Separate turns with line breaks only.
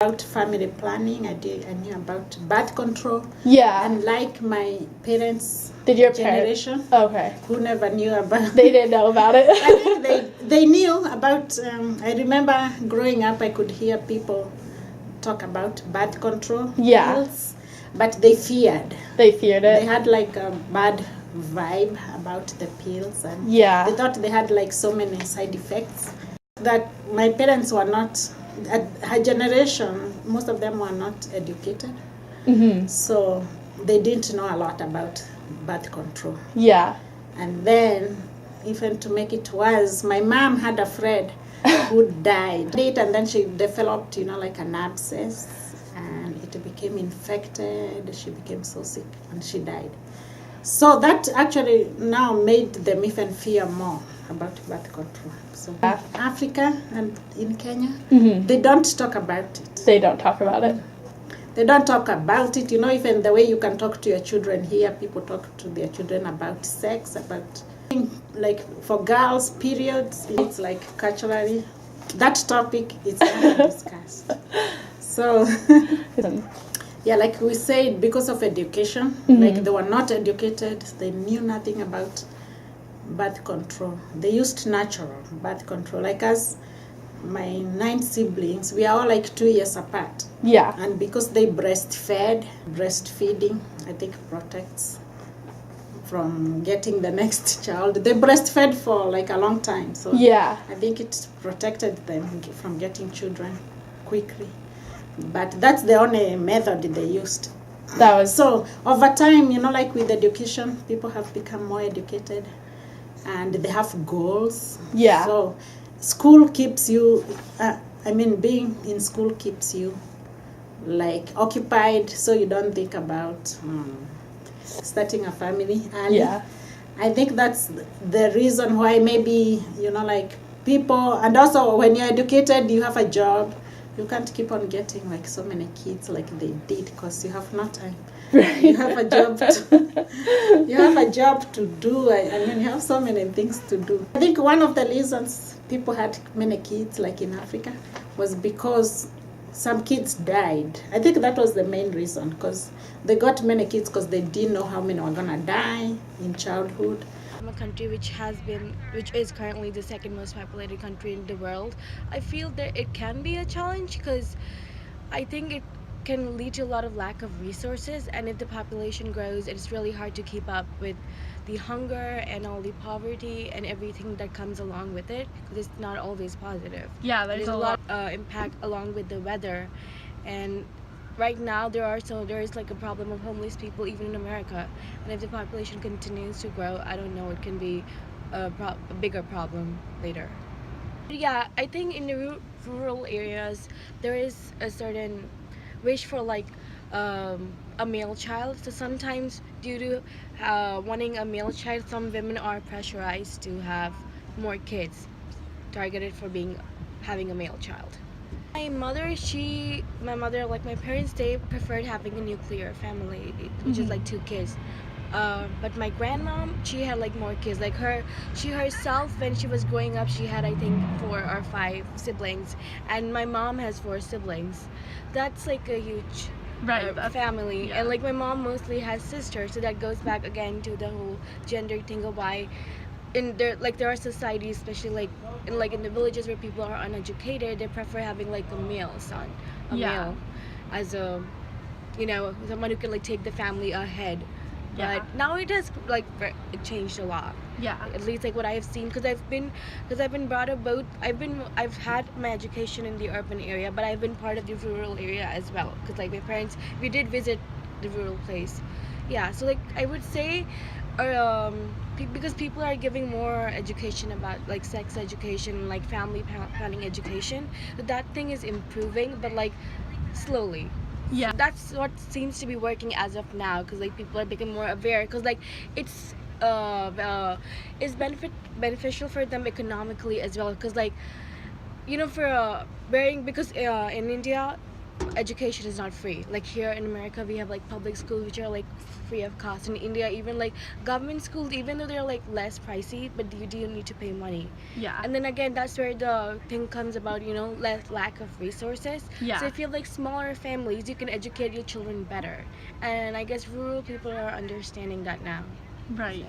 About family planning, I knew about birth control.
Yeah.
And like my parents'
Did your
generation,
okay,
who never knew about.
They didn't know about it.
I think they knew about. I remember growing up, I could hear people talk about birth control pills, but they feared.
They feared it.
They had like a bad vibe about the pills, and they thought they had like so many side effects that my parents were not. At her generation, most of them were not educated, so they didn't know a lot about birth control.
Yeah.
And then, even to make it worse, my mom had a friend who died, and then she developed, like an abscess, and it became infected. She became so sick, and she died. So that actually now made them even fear more about birth control. So in Africa and in Kenya, they don't talk about it.
They don't talk about it.
They don't talk about it. Even the way you can talk to your children here, people talk to their children about sex, about like for girls, periods. It's like culturally, that topic is never discussed. So. Yeah, like we said, because of education, like they were not educated, they knew nothing about birth control. They used natural birth control. Like us, my 9 siblings, we are all like 2 years apart.
Yeah.
And because they breastfeeding, I think protects from getting the next child. They breastfed for like a long time. So I think it protected them from getting children quickly. But that's the only method they used. So over time, like with education, people have become more educated and they have goals.
Yeah.
So school keeps you, being in school keeps you like occupied, so you don't think about starting a family early.
Yeah.
I think that's the reason why maybe, like people, and also when you're educated, you have a job. You can't keep on getting like so many kids like they did because you have no time. Right. You have a job. You have a job to do. You have so many things to do. I think one of the reasons people had many kids like in Africa was because some kids died. I think that was the main reason, because they got many kids because they didn't know how many were gonna die in childhood.
A country which is currently the second most populated country in the world, I feel that it can be a challenge because I think it can lead to a lot of lack of resources, and if the population grows, it's really hard to keep up with the hunger and all the poverty and everything that comes along with it, because it's not always positive.
Yeah, there's a lot
impact along with the weather, and right now there is like a problem of homeless people even in America, and if the population continues to grow, I don't know, it can be a bigger problem later. Yeah, I think in the rural areas there is a certain wish for like a male child, so sometimes due to wanting a male child, some women are pressurized to have more kids, targeted for having a male child. My mother, like my parents, they preferred having a nuclear family, which is like 2 kids. But my grandmom, she had like more kids. Like she herself, when she was growing up, she had I think 4 or 5 siblings, and my mom has 4 siblings. That's like a huge family. Yeah. And like my mom mostly has sisters, so that goes back again to the whole gender thing of why there are societies, especially in the villages where people are uneducated, they prefer having like a male son, male, as a someone who can like take the family ahead. But now it has it changed a lot. Yeah. At least like what I have seen, because I've been brought up both. I've had my education in the urban area, but I've been part of the rural area as well. Because like my parents, we did visit the rural place. Yeah. So like I would say, because people are giving more education about like sex education, like family planning education, that thing is improving, but like slowly. Yeah, that's what seems to be working as of now, because like people are becoming more aware, because like it's beneficial for them economically as well, because like for bearing, because in India education is not free. Like here in America, we have like public schools which are like free of cost. In India, even like government schools, even though they're like less pricey, but you do need to pay money.
Yeah.
And then again, that's where the thing comes about, you know, lack of resources.
Yeah.
So if you have like smaller families, you can educate your children better. And I guess rural people are understanding that now.
Right.